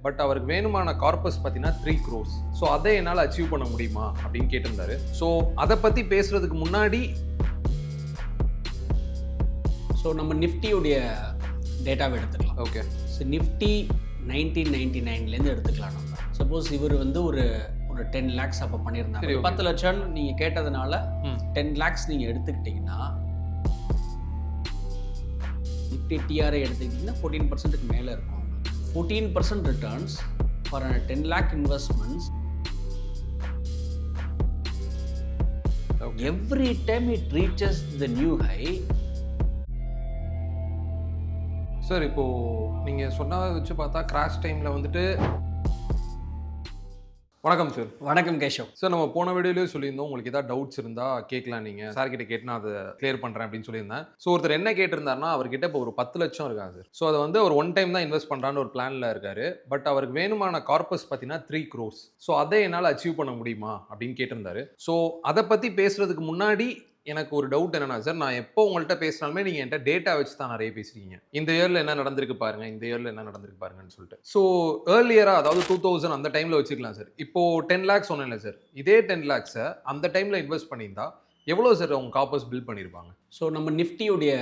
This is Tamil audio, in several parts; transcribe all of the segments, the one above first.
பட் அவருக்கு வேணுமான கார்பஸ் பார்த்தீங்கன்னா 3 crores. ஸோ அதை என்னால் அச்சீவ் பண்ண முடியுமா அப்படின்னு கேட்டிருந்தாரு. ஸோ அதை பற்றி பேசுறதுக்கு முன்னாடி நம்ம நிஃப்டியுடைய டேட்டாவை எடுத்துக்கலாம். ஓகே. ஸோ நிஃப்டி 1999லேருந்து எடுத்துக்கலாம். நம்ம சப்போஸ் இவர் வந்து ஒரு 10 lakhs அப்போ பண்ணியிருந்தாங்க. 10 லட்சம் நீங்கள் கேட்டதுனால 10 lakhs நீங்கள் எடுத்துக்கிட்டிங்கன்னா நிஃப்டி டிஆர்ஐ எடுத்துக்கிட்டிங்கன்னா 14% மேலே இருக்கும். 14% returns for 10 lakh investments. Every time it reaches the new high. Sir இப்போது நீங்கள் சொன்னதை வச்சு பார்த்தா கிராஷ் டைமில் வந்துட்டு வணக்கம் சார். வணக்கம் கேஷவ் சார். நம்ம போன வீடியோலேயே சொல்லியிருந்தோம், உங்களுக்கு ஏதாவது டவுட்ஸ் இருந்தால் கேட்கலாம், நீங்கள் சார் கிட்ட கேட்டு நான் அதை கிளியர் பண்ணுறேன் அப்படின்னு சொல்லியிருந்தேன். ஸோ ஒருத்தர் என்ன கேட்டிருந்தாருன்னா, அவர்கிட்ட இப்போ ஒரு 10 லட்சம் இருக்காங்க சார். ஸோ அதை வந்து அவர் ஒன் டைம் தான் இன்வெஸ்ட் பண்ணுறான்னு ஒரு பிளானில் இருக்காரு. பட் அவருக்கு வேணுமான கார்பஸ் பார்த்தீங்கன்னா 3 crores. ஸோ அதை என்னால் அச்சீவ் பண்ண முடியுமா அப்படின்னு கேட்டிருந்தாரு. ஸோ அதை பற்றி பேசுறதுக்கு முன்னாடி எனக்கு ஒரு டவுட் என்னன்னா சார், நான் எப்போ உங்கள்கிட்ட பேசினாலுமே நீங்கள் என்கிட்ட டேட்டா வச்சு தான் நிறைய பேசுறீங்க. இந்த இயரில் என்ன நடந்திருக்கு பாருங்க, இந்த இயரில் என்ன நடந்திருக்கு பாருங்கன்னு சொல்லிட்டு. ஸோ ஏர்லியராக, அதாவது 2000 அந்த டைமில் வச்சுக்கலாம் சார். இப்போ 10 lakhs சொன்னேன்ல சார், இதே 10 lakhs அந்த டைமில் இன்வெஸ்ட் பண்ணியிருந்தா எவ்வளோ சார் அவங்க கார்பஸ் பில்ட் பண்ணியிருப்பாங்க? ஸோ நம்ம நிஃப்டியுடைய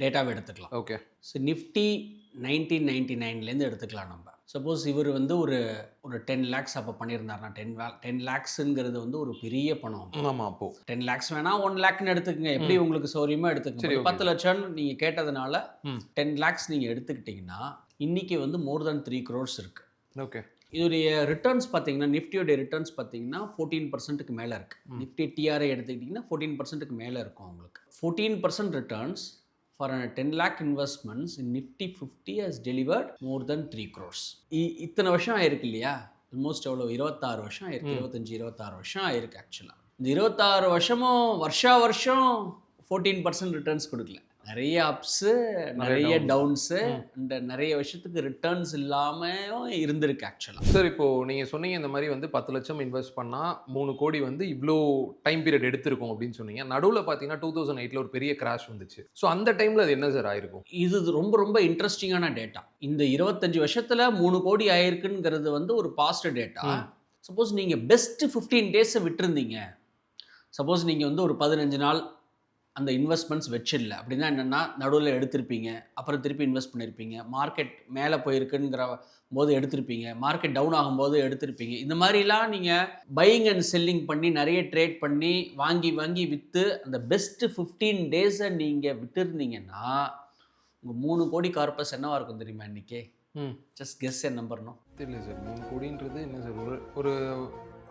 டேட்டாவை எடுத்துக்கலாம். ஓகே. ஸோ நிஃப்டி 1999லேருந்து எடுத்துக்கலாம். நம்ம சப்போஸ் இவர் வந்து ஒரு 10 lakhs அப்போ பண்ணியிருந்தாருன்னா 10 lakhsங்கிறது வந்து ஒரு பெரிய பணம். ஆமாம். அப்போது 10 lakhs வேணா 1 lakhன்னு எடுத்துக்கங்க, எப்படி உங்களுக்கு சௌரியமாக எடுத்துக்கங்க. 10 லட்சம் நீங்கள் கேட்டதுனால 10 lakhs நீங்கள் எடுத்துக்கிட்டிங்கன்னா இன்றைக்கி வந்து மோர் தென் 3 crores இருக்குது. ஓகே. இதோடைய ரிட்டர்ன்ஸ் பார்த்தீங்கன்னா, நிஃப்டியோடைய ரிட்டர்ன்ஸ் பார்த்தீங்கன்னா 14%க்கு மேலே இருக்குது. நிஃப்டி டிஆர்ஐ எடுத்துக்கிட்டிங்கன்னா 14%க்கு மேலே இருக்கும் உங்களுக்கு. 14% returns for 10 lakh investments in Nifty 50 has delivered more than 3 crores. இத்தனை வருஷம் ஆயிருக்கு இல்லையா? ஆல்மோஸ்ட் எவ்வளோ 26 வருஷம் ஆயிருக்கு. 25-26 வருஷம் ஆயிருக்கு. ஆக்சுவலாக இந்த 26 வருஷமும் வருஷம் 14% ரிட்டர்ன்ஸ் கொடுக்கல. நிறைய அப்ஸு, நிறைய டவுன்ஸு அண்ட் நிறைய வருஷத்துக்கு ரிட்டர்ன்ஸ் இல்லாமல் இருந்திருக்கு ஆக்சுவலாக. சார் இப்போது நீங்கள் சொன்னீங்க இந்த மாதிரி வந்து 10 லட்சம் இன்வெஸ்ட் பண்ணால் 3 கோடி வந்து இவ்வளோ டைம் பீரியட் எடுத்திருக்கும் அப்படின்னு சொன்னீங்க. நடுவில் பார்த்தீங்கன்னா 2008 ஒரு பெரிய கிராஷ் வந்துச்சு. ஸோ அந்த டைமில் அது என்ன சார் ஆயிருக்கும்? இது ரொம்ப இன்ட்ரெஸ்டிங்கான டேட்டா. இந்த 25 வருஷத்தில் 3 கோடி ஆயிருக்குங்கிறது வந்து ஒரு பாஸ்ட் டேட்டா. சப்போஸ் நீங்கள் பெஸ்ட்டு 15 days விட்டுருந்தீங்க, சப்போஸ் நீங்கள் வந்து ஒரு 15 நாள் அந்த இன்வெஸ்ட்மெண்ட்ஸ் வச்சிடல அப்படின்னா என்னென்னா, நடுவில் எடுத்திருப்பீங்க, அப்புறம் திருப்பி இன்வெஸ்ட் பண்ணியிருப்பீங்க, மார்க்கெட் மேலே போயிருக்குங்கிற போது எடுத்திருப்பீங்க, மார்க்கெட் டவுன் ஆகும்போது எடுத்திருப்பீங்க. இந்த மாதிரிலாம் நீங்கள் பையிங் அண்ட் செல்லிங் பண்ணி நிறைய ட்ரேட் பண்ணி வாங்கி விற்று அந்த பெஸ்ட்டு 15 days நீங்கள் விட்டுருந்தீங்கன்னா உங்கள் 3 கோடி கார்பஸ் என்னவா இருக்கும் தெரியுமா இன்றைக்கி? ஜஸ்ட் கெஸ் என் நம்பர்னோ தெரியல சார். 3 கோடின்றது என்ன சார்? ஒரு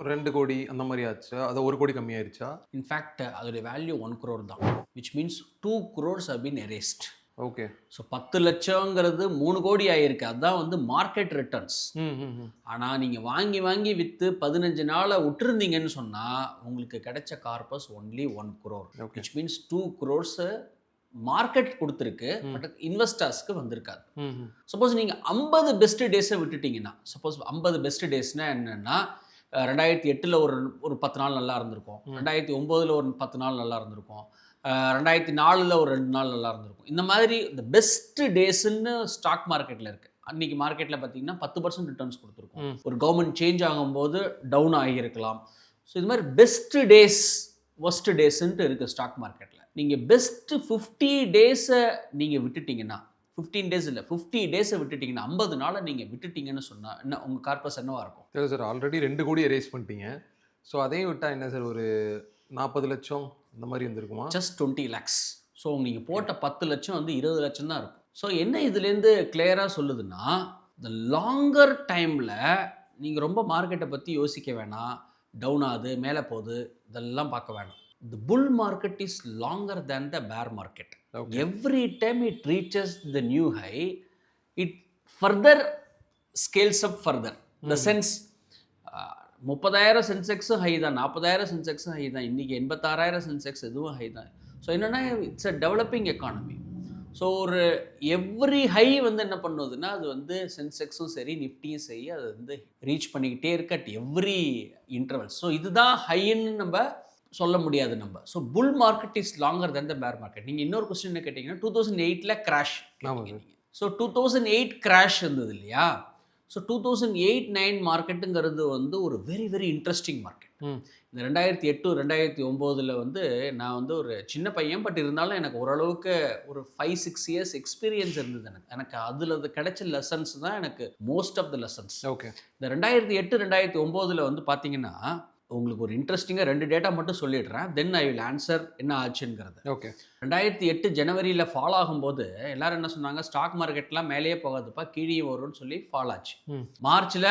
2 கோடி அந்த மாதிரி ஆச்சு. அது 1 கோடி கம்மியாயிருச்சா? இன்ஃபேக்ட் அதோடைய வேல்யூ 1 crore தான். Which means 2 crores have been erased. Okay. So 10 லட்சங்கிறது 3 கோடி ஆயிருக்கு. அதுதான் வந்து மார்க்கெட் ரிட்டர்ன்ஸ். ஆனால் நீங்கள் வாங்கி விற்று 15 நாளை விட்டுருந்தீங்கன்னு சொன்னால் உங்களுக்கு கிடைச்ச corpus only 1 crore. Which means 2 crores market கொடுத்துருக்கு, பட் இன்வெஸ்டர்ஸ்க்கு வந்திருக்காது. சப்போஸ் நீங்கள் 50 பெஸ்ட் டேஸை விட்டுட்டீங்கன்னா, சப்போஸ் 50 பெஸ்ட் டேஸ்னால் என்னென்னா, 2008 ஒரு 10 நாள் நல்லா இருந்திருக்கும், 2009 ஒரு 10 நாள் நல்லா இருந்திருக்கும், 2004 ஒரு 2 நாள் நல்லா இருந்திருக்கும். இந்த மாதிரி இந்த பெஸ்ட் டேஸ்ன்னு ஸ்டாக் மார்க்கெட்டில் இருக்குது. அன்றைக்கி மார்க்கெட்டில் பார்த்தீங்கன்னா 10% ரிட்டர்ன்ஸ் கொடுத்துருக்கும். ஒரு கவர்மெண்ட் சேஞ்ச் ஆகும்போது டவுன் ஆகியிருக்கலாம். ஸோ இது மாதிரி பெஸ்ட் டேஸ், ஒஸ்ட் டேஸ்ன்ட்டு இருக்குது ஸ்டாக் மார்க்கெட்டில். நீங்கள் பெஸ்ட்டு 50 days-ஐ நீங்கள் விட்டுட்டிங்கன்னா, 15 days இல்லை 50 days-ஐ விட்டுட்டிங்கன்னா, 50 நாளை நீங்கள் விட்டுட்டிங்கன்னு சொன்னால் என்ன உங்கள் கார்பஸ் என்னவாக இருக்கும்? இல்லை சார், ஆல்ரெடி 2 கோடி எரேஸ் பண்ணிட்டீங்க. ஸோ அதையும் விட்டால் என்ன சார், ஒரு 40 லட்சம் இந்த மாதிரி வந்துருக்குமா? Just 20 lakhs. ஸோ நீங்கள் போட்ட 10 லட்சம் வந்து 20 லட்சம் தான் இருக்கும். ஸோ என்ன இதுலேருந்து கிளியராக சொல்லுதுன்னா, இந்த லாங்கர் டைமில் நீங்கள் ரொம்ப மார்க்கெட்டை பற்றி யோசிக்க வேணாம். டவுன் ஆகுது, மேலே போகுது, இதெல்லாம் பார்க்க வேணாம். The bull market is longer than the bear market. Okay. Every time it reaches the new high, it further scales up further. The sense 30,000 சென்செக்ஸும் high தான், 40,000 சென்செக்ஸும் ஹை தான், இன்றைக்கி 86,000 சென்செக்ஸ் இதுவும் ஹை தான். ஸோ என்னென்னா it's a developing economy. So ஒரு எவ்ரி ஹை வந்து என்ன பண்ணுவதுன்னா, அது வந்து சென்செக்ஸும் சரி நிஃப்டியும் சரி அது வந்து ரீச் பண்ணிக்கிட்டே இருக்கு அட் எவ்ரி இன்டர்வல். ஸோ இதுதான் ஹைன்னு நம்ம சொல்ல முடியாது நம்ம. So bull market is longer than the bear market. நீங்கள் இன்னொரு கொஸ்டின் என்ன கேட்டிங்கன்னா, 2008 கிராஷ். ஸோ 2008 கிராஷ் இருந்தது இல்லையா? ஸோ 2008-9 மார்க்கெட்டுங்கிறது வந்து ஒரு வெரி வெரி இன்ட்ரெஸ்டிங் மார்க்கெட். இந்த 2008-2009 வந்து நான் வந்து ஒரு சின்ன பையன், பட் இருந்தாலும் எனக்கு ஓரளவுக்கு ஒரு 5-6 இயர்ஸ் எக்ஸ்பீரியன்ஸ் இருந்தது. எனக்கு அதில் அது கிடைச்ச லெசன்ஸ் தான் எனக்கு most of the lessons. Okay. இந்த 2008-2009 வந்து பார்த்தீங்கன்னா, உங்களுக்கு ஒரு இன்ட்ரெஸ்டிங்காக 2 டேட்டா மட்டும் சொல்லிடுறேன். தென் ஐ வில் ஆன்சர் என்ன ஆச்சுங்கிறது. ஓகே. 2008 ஜனவரியில் ஃபால் ஆகும்போது எல்லாரும் என்ன சொன்னாங்க, ஸ்டாக் மார்க்கெட்லாம் மேலேயே போகாதுப்பா, கீழே வரும்னு சொல்லி ஃபால் ஆச்சு. மார்ச்சில்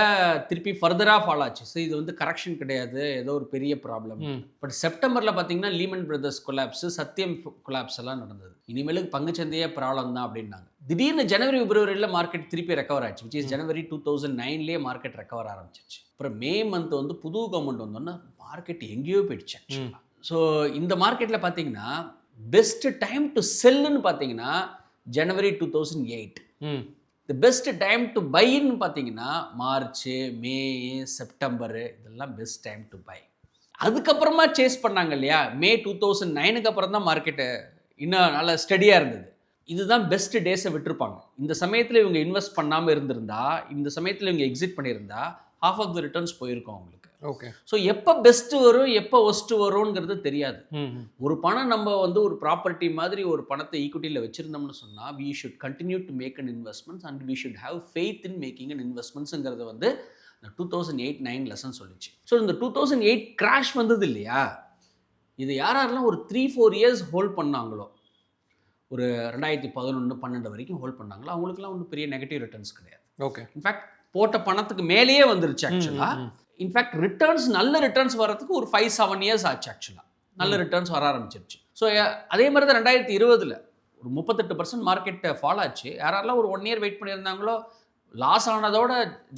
திருப்பி ஃபர்தராக ஃபால் ஆச்சு. ஸோ இது வந்து கரெக்ஷன் கிடையாது, ஏதோ ஒரு பெரிய ப்ராப்ளம். பட் செப்டம்பரில் பார்த்தீங்கன்னா லீமன் பிரதர்ஸ் கொலாப்ஸ், சத்தியம் கொலாப்ஸ் எல்லாம் நடந்தது. இனிமேலுக்கு பங்குச்சந்தையே ப்ராப்ளம் தான் அப்படின்னாங்க. திடீர்னு ஜனவரி பிப்ரவரியில் மார்க்கெட் திருப்பி ரெக்கவர் ஆச்சு. Which is January 2009 market recover ஆரம்பிச்சிருச்சு. அப்புறம் மே மந்த் வந்து புது கவர்மெண்ட் வந்தோன்னா மார்க்கெட் எங்கேயோ போயிடுச்சு. ஸோ இந்த மார்க்கெட்டில் பார்த்தீங்கன்னா பெஸ்ட் டைம் டு செல்லுன்னு பார்த்தீங்கன்னா ஜனவரி 2008. தி பெஸ்ட் டைம் டு பைன்னு பார்த்தீங்கன்னா மார்ச், மே, செப்டம்பரு, இதெல்லாம் பெஸ்ட் டைம் டு பை. அதுக்கப்புறமா சேஸ் பண்ணாங்க இல்லையா, மே 2009க்கு அப்புறம் தான் மார்க்கெட்டு இன்னும் நல்லா ஸ்டடியாக இருந்தது. இதுதான் பெஸ்ட் டேஸை விட்டுருப்பாங்க. இந்த சமயத்தில் இவங்க இன்வெஸ்ட் பண்ணாமல் இருந்திருந்தா, இந்த சமயத்தில் இவங்க எக்ஸிட் பண்ணியிருந்தா ஹாஃப் ஆஃப் த ரிட்டர்ன்ஸ் போயிருக்கும் அவங்களுக்கு. ஓகே. ஸோ எப்போ பெஸ்ட் வரும் எப்போ ஒஸ்ட் வரும்ங்கிறது தெரியாது. ஒரு பணம் நம்ம வந்து ஒரு ப்ராப்பர்ட்டி மாதிரி ஒரு பணத்தை ஈக்விட்டியில் வச்சுருந்தோம்னு சொன்னால் we should continue to make an investments and we should have faith in making an investmentsங்கிறது வந்து 2008-9 லெசன் சொல்லிச்சு. ஸோ இந்த 2008 கிராஷ் வந்தது இல்லையா, இது யாரெல்லாம் ஒரு 3-4 இயர்ஸ் ஹோல்ட் பண்ணாங்களோ, ஒரு 2011-12 வரைக்கும் ஹோல்ட் பண்ணாங்களோ, அவங்களுக்குலாம் ஒன்றும் பெரிய நெகட்டிவ் ரிட்டர்ன்ஸ் கிடையாது. ஓகே. இன்ஃபேக்ட் போட்ட பணத்துக்கு மேலேயே வந்துருச்சு ஆக்சுவலாக. இன்ஃபேக்ட் ரிட்டர்ன்ஸ், நல்ல ரிட்டர்ன்ஸ் வரதுக்கு ஒரு 5-7 இயர்ஸ் ஆச்சு ஆக்சுவலாக. நல்ல ரிட்டர்ன்ஸ் வர ஆரம்பிச்சிருச்சு. ஸோ அதே மாதிரி தான் 2020 ஒரு 38% மார்க்கெட் ஃபால் ஆச்சு. யாரெல்லாம் ஒரு 1 இயர் வெயிட் பண்ணியிருந்தாங்களோ லாஸ் ஆனதோட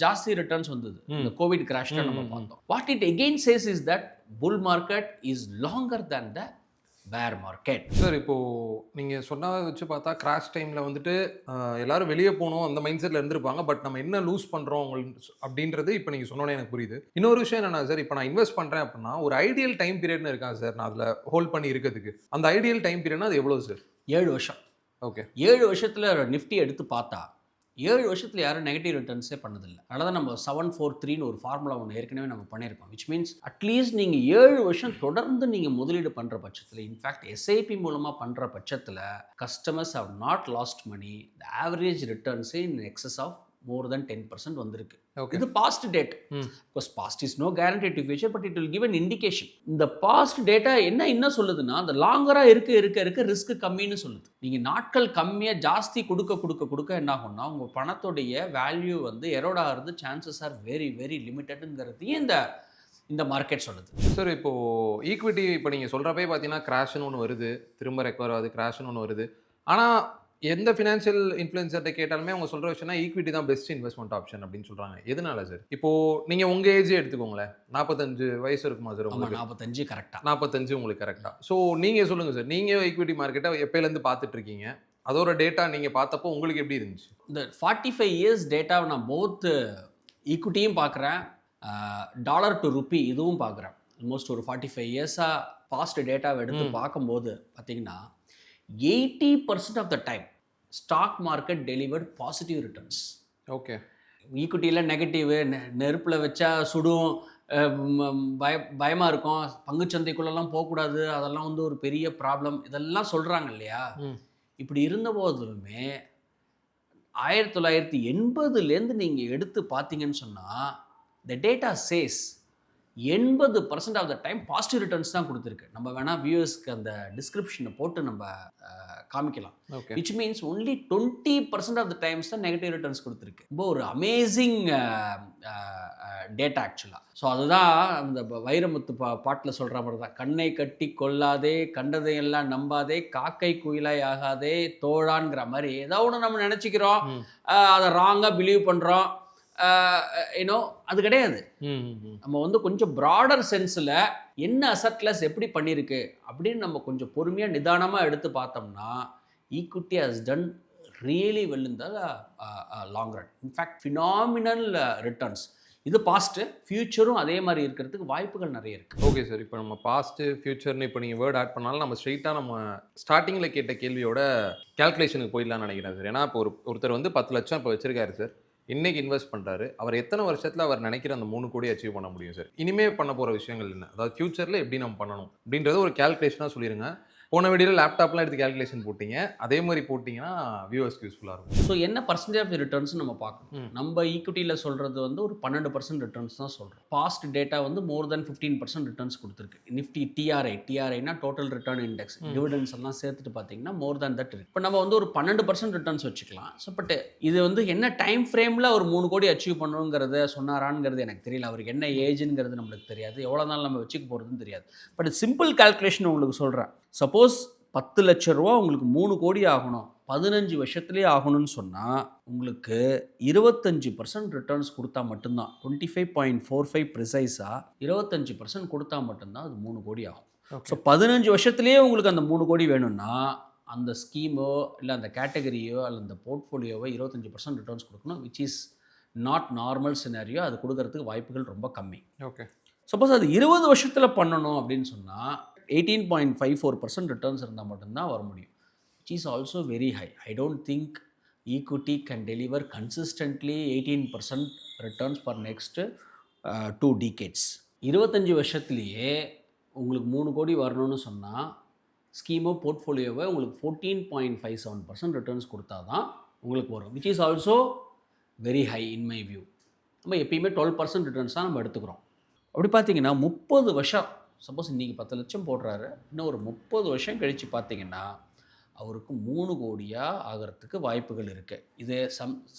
ஜாஸ்தி ரிட்டர்ன்ஸ் வந்தது. இந்த கோவிட் கிராஷ்ல நம்ம பார்த்தோம். What it again says is that bull market is longer than the bear market. Sir, இப்போ நீங்க சொன்னதை வச்சு பார்த்தா கிராஷ் டைம்ல வந்துட்டு எல்லாரும் வெளியே போகணும் அந்த மைண்ட் செட்ல இருந்திருப்பாங்க. பட் நம்ம என்ன லூஸ் பண்றோம் அப்படின்றது இப்போ நீங்க சொன்னோன்னே எனக்கு புரியுது. இன்னொரு விஷயம் என்னன்னா சார், இப்போ நான் இன்வெஸ்ட் பண்றேன் அப்படின்னா ஒரு ஐடியல் டைம் பீரியட்னு இருக்கா சார் நான் அதில் ஹோல்ட் பண்ணி இருக்கிறதுக்கு? அந்த ஐடியல் டைம் பீரியட்னா அது எவ்வளவு சார்? 7 வருஷம். ஓகே. 7 வருஷத்துல நிஃப்டி எடுத்து பார்த்தா 7 வருஷத்துல யாரும் நெகட்டிவ் ரிட்டர்ன்ஸே பண்ணதில்லை. அதனால தான் நம்ம 743ன்னு ஒரு ஃபார்முலா ஒன்று ஏற்கனவே நம்ம பண்ணியிருக்கோம். விச் மீன்ஸ் அட்லீஸ்ட் நீங்கள் 7 வருஷம் தொடர்ந்து நீங்கள் முதலீடு பண்ணுற பட்சத்தில், இன்ஃபேக்ட் எஸ்ஐபி மூலமாக பண்ணுற பட்சத்தில் customers have not lost money. The average ரிட்டர்ன்ஸே in excess of more than 10% வந்திருக்கு. இது past data. Because past is no guarantee to future, but it will give an indication. இந்த பாஸ்ட் டேட்டா என்ன சொல்லுதுன்னா, அந்த லாங்கரா இருக்க ரிஸ்க் கம்மின்னு சொல்லுது. நீங்க நாட்கள் கம்மியா ஜாஸ்தி கொடுக்க என்ன ஆகும்னா உங்க பணத்துடைய வேல்யூ வந்து எரோட் ஆகிறது சான்சஸ் ஆர் வெரி வெரி லிமிட்டட்ங்கிறதையும் இந்த மார்க்கெட் சொல்லுது. சார், இப்போ ஈக்விட்டி இப்போ நீங்க சொல்றப்பே பார்த்தீங்கன்னா கிராஷ்னு ஒன்று வருது, திரும்ப ரெக்கவர் ஆகுது, கிராஷ்னு ஒன்று வருது. ஆனால் எந்த ஃபினான்ஷியல் இன்ஃப்ளூயன்சர்கிட்ட கேட்டாலுமே அவங்க சொல்கிற விஷயம்னா ஈக்விட்டி தான் பெஸ்ட் இன்வெஸ்ட்மெண்ட் ஆப்ஷன் அப்படின்னு சொல்கிறாங்க. எதனால சார்? இப்போது நீங்கள் உங்கள் ஏஜே எடுத்துக்கோங்களேன், 45 வயசு இருக்குமா சார் உங்களுக்கு? 45 கரெக்டாக. 45 உங்களுக்கு கரெக்டாக. ஸோ நீங்கள் சொல்லுங்கள் சார், நீங்கள் ஈக்விட்டி மார்க்கெட்டை எப்போலேருந்து பார்த்துட்ருக்கீங்க? அதோட டேட்டா நீங்கள் பார்த்தப்போ உங்களுக்கு எப்படி இருந்துச்சு? இந்த 45 இயர்ஸ் டேட்டாவை நான் போத் ஈக்விட்டியும் பார்க்குறேன், டாலர் டு ருப்பி இதுவும் பார்க்குறேன். ஆல்மோஸ்ட் ஒரு 45 இயர்ஸாக பாஸ்ட் டேட்டாவை எடுத்து பார்க்கும்போது பார்த்தீங்கன்னா 80% of the time stock market delivered positive returns. Okay. ஈக்விட்டியில் நெகட்டிவ், நெருப்பில் வச்சா சுடும், பயமாக இருக்கும், பங்குச்சந்தைக்குள்ளெல்லாம் போகக்கூடாது, அதெல்லாம் வந்து ஒரு பெரிய ப்ராப்ளம், இதெல்லாம் சொல்கிறாங்க இல்லையா. இப்படி இருந்த போதிலுமே 1980லேருந்து நீங்கள் எடுத்து பார்த்தீங்கன்னு சொன்னால் the data says 80% of the time positive returns தான் கொடுத்துருக்கு. நம்ம வேணால் வியூவர்ஸ்க்கு அந்த டிஸ்கிரிப்ஷனை போட்டு நம்ம காமிக்கலாம். Which means only 20% of the times தான் நெகட்டிவ் ரிட்டர்ன்ஸ் கொடுத்துருக்கு. ரொம்ப ஒரு அமேசிங் டேட்டா ஆக்சுவலாக. ஸோ அதுதான் அந்த வைரமுத்து பாட்டில் சொல்கிற மாதிரி தான், கண்ணை கட்டி கொள்ளாதே, கண்டதையெல்லாம் நம்பாதே, காக்கை குயிலாய் ஆகாதே தோழான்ங்கிற மாதிரி ஏதோ ஒன்று நம்ம நினச்சிக்கிறோம், அதை ராங்காக பிலீவ் பண்ணுறோம். அது கிடையாது. நம்ம வந்து கொஞ்சம் ப்ராடர் சென்ஸில் என்ன அசட் கிளாஸ் எப்படி பண்ணியிருக்கு அப்படின்னு நம்ம கொஞ்சம் பொறுமையாக நிதானமாக எடுத்து பார்த்தோம்னா equity has done really well in the long run. In fact phenomenal returns. இது பாஸ்ட்டு, ஃபியூச்சரும் அதே மாதிரி இருக்கிறதுக்கு வாய்ப்புகள் நிறைய இருக்குது. ஓகே சார், இப்போ நம்ம பாஸ்ட்டு ஃபியூச்சர்னு இப்போ நீங்கள் வேர்ட் ஆட் பண்ணாலும் நம்ம ஸ்ட்ரெயிட்டாக நம்ம ஸ்டார்டிங்கில் கேட்ட கேள்வியோட கேல்குலேஷனுக்கு போயிடலாம்னு நினைக்கிறேன் சார். ஏன்னா இப்போ ஒருத்தர் வந்து 10 லட்சம் இப்போ வச்சிருக்காரு சார், இன்னைக்கு இன்வெஸ்ட் பண்றாரு, அவர் எத்தனை வருஷத்துல அவர் நினைக்கிற அந்த 3 கோடி அச்சீவ் பண்ண முடியும் சார்? இனிமே பண்ண போற விஷயங்கள் என்ன? அதாவது ஃபியூச்சர்ல எப்படி நம்ம பண்ணணும் அப்படின்றது ஒரு கால்குலேஷனா சொல்லிருங்க. போன வீடியோல லேப்டாப்லாம் எடுத்து கால்குலேஷன் போட்டீங்க, அதே மாதிரி போட்டீங்கன்னா வியூவர்ஸ்க்கு யூஸ்ஃபுல்லா இருக்கும். ஸோ என்ன பர்சன்டேஜ் ஆஃப் ரிட்டர்ன்ஸ் நம்ம பார்க்கணும். ம். நம்ம ஈக்விட்டியில் சொல்கிறது வந்து ஒரு 12% ரிட்டர்ன்ஸ் தான் சொல்கிறோம். பாஸ்ட் டேட்டா வந்து மோர் தென் 15% ரிட்டர்ன்ஸ் கொடுத்துருக்கு. நிஃப்டி டிஆர்ஐனா டோட்டல் ரிட்டர்ன் இண்டெக்ஸ், டிவிடன்ஸ் எல்லாம் சேர்த்துட்டு பார்த்தீங்கன்னா மோர் தென் தட் இருக்கு. இப்போ நம்ம வந்து ஒரு 12% ரிட்டர்ன்ஸ் வச்சுக்கலாம். ஸோ பட் இது வந்து என்ன டைம் ஃப்ரேமில் ஒரு 3 கோடி அச்சீவ் பண்ணுங்கிறத சொன்னாரான்ங்கிறது எனக்கு தெரியல. அவருக்கு என்ன ஏஜ்ங்கிறது நம்மளுக்கு தெரியாது, எவ்வளோ நாள் நம்ம வச்சுக்க போகிறதுன்னு தெரியாது. பட் சிம்பிள் கால்குலேஷன் உங்களுக்கு சொல்கிறேன். சப்போஸ் 10 லட்ச ரூபா உங்களுக்கு 3 கோடி ஆகணும், 15 வருஷத்துலேயே ஆகணும்னு சொன்னால் உங்களுக்கு 25% ரிட்டர்ன்ஸ் கொடுத்தா மட்டும்தான், 25.45 ப்ரிசைஸாக 25% கொடுத்தா மட்டும்தான் அது 3 கோடி ஆகும். ஸோ 15 வருஷத்துலேயே உங்களுக்கு அந்த 3 கோடி வேணும்னா அந்த ஸ்கீமோ இல்லை அந்த கேட்டகரியோ அல்ல அந்த போர்ட்ஃபோலியோவோ 25% ரிட்டர்ன்ஸ் கொடுக்கணும், which is not normal scenario. அது கொடுக்கறதுக்கு வாய்ப்புகள் ரொம்ப கம்மி. ஓகே. சப்போஸ் அது 20 வருஷத்தில் பண்ணணும் அப்படின்னு சொன்னால் 18.54% ரிட்டர்ன்ஸ் இருந்தால் மட்டும்தான் வர முடியும், which is also very high. I don't think equity can deliver consistently 18% returns for next 2 decades. 25 வருஷத்துலேயே உங்களுக்கு 3 கோடி வரணும்னு சொன்னால் ஸ்கீமோ போர்ட்ஃபோலியோவை உங்களுக்கு 14.57% ரிட்டர்ன்ஸ் கொடுத்தா தான் உங்களுக்கு வரும், which is also very high in my view. நம்ம எப்பயுமே 12% ரிட்டர்ன்ஸ் தான் நம்ம எடுத்துக்கிறோம். அப்படி பார்த்தீங்கன்னா 30 வருஷம், சப்போஸ் இன்றைக்கி 10 லட்சம் போடுறாரு, இன்னும் ஒரு 30 வருஷம் கழித்து பார்த்தீங்கன்னா அவருக்கு 3 கோடியாக ஆகிறதுக்கு வாய்ப்புகள் இருக்குது. இது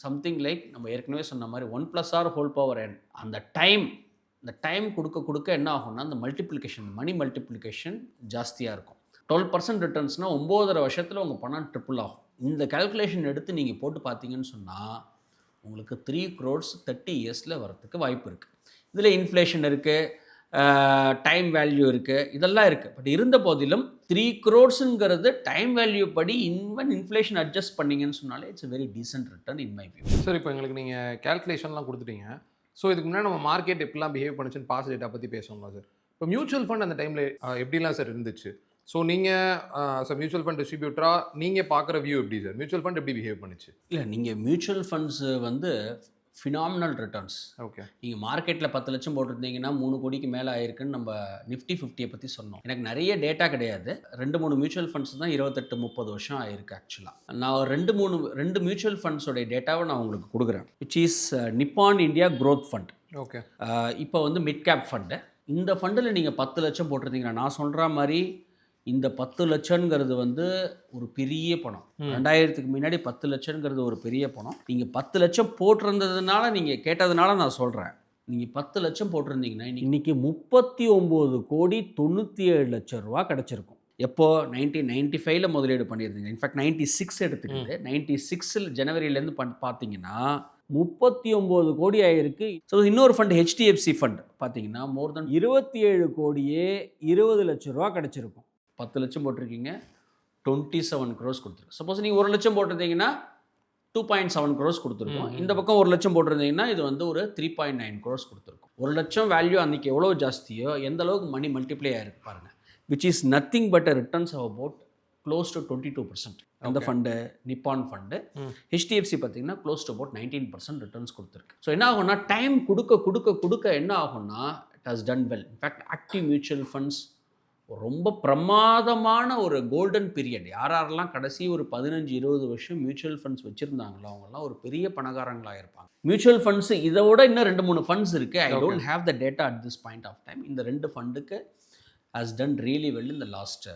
சம்திங் லைக் நம்ம ஏற்கனவே சொன்ன மாதிரி 1+r⁴n. அந்த டைம் கொடுக்க என்ன ஆகும்னா அந்த மல்டிப்ளிகேஷன், மணி மல்டிப்ளிகேஷன் ஜாஸ்தியாக இருக்கும். 12% ரிட்டர்ன்ஸ்னால் 9.5 வருஷத்தில் உங்கள் பணம் ட்ரிபிள் ஆகும். இந்த கால்குலேஷன் எடுத்து நீங்கள் போட்டு பார்த்தீங்கன்னு சொன்னால் உங்களுக்கு 3 crores 30 இயர்ஸில் வரத்துக்கு வாய்ப்பு இருக்குது. இதில் இன்ஃப்ளேஷன் இருக்குது, டைம் வேல்யூ இருக்குது, இதெல்லாம் இருக்குது. பட் இருந்த போதிலும் 3 crores டைம் வேல்யூ படி இன்ஃப்ளேஷன் அட்ஜஸ்ட் பண்ணிங்கன்னு சொன்னாலே it's very decent return in my view. Sir, இப்போ எங்களுக்கு நீங்கள் கால்குலேஷன்லாம் கொடுத்துட்டீங்க. ஸோ இதுக்கு முன்னாடி நம்ம மார்க்கெட் எப்படிலாம் பிஹேவ் பண்ணுச்சுன்னு பாஸ் டேட்டா பற்றி பேசணும்ல சார். இப்போ மியூச்சுவல் ஃபண்ட் அந்த டைமில் எப்படிலாம் சார் இருந்துச்சு? ஸோ நீங்கள் சார் மியூச்சுவல் ஃபண்ட் டிஸ்ட்ரிபியூட்டராக நீங்கள் பார்க்குற வியூ எப்படி சார்? மியூச்சுவல் ஃபண்ட் எப்படி பிஹேவ் பண்ணுச்சு? இல்லை, நீங்கள் மியூச்சுவல் ஃபண்ட்ஸு வந்து ஃபினாமினல் ரிட்டர்ன்ஸ். ஓகே. நீங்கள் மார்க்கெட்டில் 10 லட்சம் போட்டிருந்தீங்கன்னா 3 கோடிக்கு மேலே ஆயிருக்குன்னு நம்ம நிஃப்டி 50 பற்றி சொன்னோம். எனக்கு நிறைய டேட்டா கிடையாது. 2-3 மியூச்சுவல் ஃபண்ட்ஸ் தான் 28-30 வருஷம் ஆயிருக்கு. ஆக்சுவலாக நான் 2 மியூச்சுவல் ஃபண்ட்ஸோடைய டேட்டாவை நான் உங்களுக்கு கொடுக்குறேன், which is Nippon India growth fund. Okay. இப்போ வந்து மிட் கேப் ஃபண்டு. இந்த ஃபண்டில் நீங்கள் 10 லட்சம் போட்டிருந்தீங்கன்னா நான் சொல்கிற மாதிரி இந்த 10 லட்சங்கிறது வந்து ஒரு பெரிய பணம். 2000க்கு முன்னாடி 10 லட்சங்கிறது ஒரு பெரிய பணம். நீங்கள் 10 லட்சம் போட்டிருந்ததுனால, நீங்கள் கேட்டதுனால நான் சொல்கிறேன், நீங்கள் 10 லட்சம் போட்டிருந்தீங்கன்னா இன்றைக்கி 39 கோடி 97 லட்சம் ரூபா கிடச்சிருக்கும். எப்போ 1995 முதலீடு பண்ணியிருந்தீங்க. இன்ஃபேக்ட் 96 எடுத்துக்கிட்டு 96 ஜனவரியிலேருந்து பார்த்தீங்கன்னா 39 கோடி ஆயிருக்கு. ஸோ இன்னொரு ஃபண்ட் ஹெச்டிஎஃப்சி ஃபண்ட் பார்த்தீங்கன்னா மோர் தென் 27 கோடியே 20 லட்சம் ரூபா கிடச்சிருக்கும். 10 லட்சம் போட்டிருக்கீங்க, 27 crores கொடுத்துருக்கு. சப்போஸ் நீங்கள் 1 லட்சம் போட்டிருந்தீங்கன்னா 2.7 crores கொடுத்துருக்கோம். இந்த பக்கம் 1 லட்சம் போட்டிருந்தீங்கன்னா இது வந்து ஒரு 3.9 crores கொடுத்துருக்கும். 1 லட்சம் வேல்யூ அன்றைக்கி எவ்வளோ ஜாஸ்தியோ எந்த அளவுக்கு மணி மல்டிப்ளை ஆகிருக்கு பாருங்கள், which is nothing but a returns of about close to 22%. அந்த ஃபண்டு நிப்பான் ஃபண்டு. ஹெச்டிஎஃப்சி பார்த்தீங்கன்னா க்ளோஸ் டு அபவுட் 19% ரிட்டர்ன்ஸ் கொடுத்துருக்கு. ஸோ என்ன ஆகும்னா டைம் கொடுக்க என்ன ஆகும்னா it has done well. In fact active mutual funds ரொம்ப பிரமாதமான ஒரு கோல்டன் பீரியட். யாரெல்லாம் கடைசி ஒரு 15-20 வருஷம் மியூச்சுவல் ஃபண்ட்ஸ் வச்சுருந்தாங்களோ அவங்கெல்லாம் ஒரு பெரிய பணக்காரங்களாக இருப்பாங்க. மியூச்சுவல் ஃபண்ட்ஸ் இதை விட இன்னும் 2-3 ஃபண்ட்ஸ் இருக்குது. I don't have the data at this point of time. இந்த 2 ஃபண்டுக்கு has done really well in the last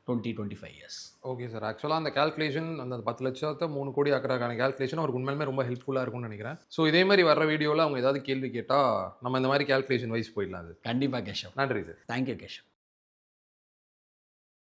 20-25 years. Okay sir. ஆக்சுவலாக அந்த கால்குலேஷன், அந்த 10 லட்சத்தை 3 கோடி ஆக்கிறதுக்கான கால்குலேஷன் அவருக்கு உண்மையிலுமே ரொம்ப ஹெல்ப்ஃபுல்லாக இருக்கும்னு நினைக்கிறேன். ஸோ இதே மாதிரி வர வீடியோவில் அவங்க ஏதாவது கேள்வி கேட்டால் நம்ம இந்த மாதிரி கால்குலேஷன் வைஸ் போயிடலாம். அது கண்டிப்பாக கேஷவ். நன்றி சார். தேங்க்யூ கேஷவ்.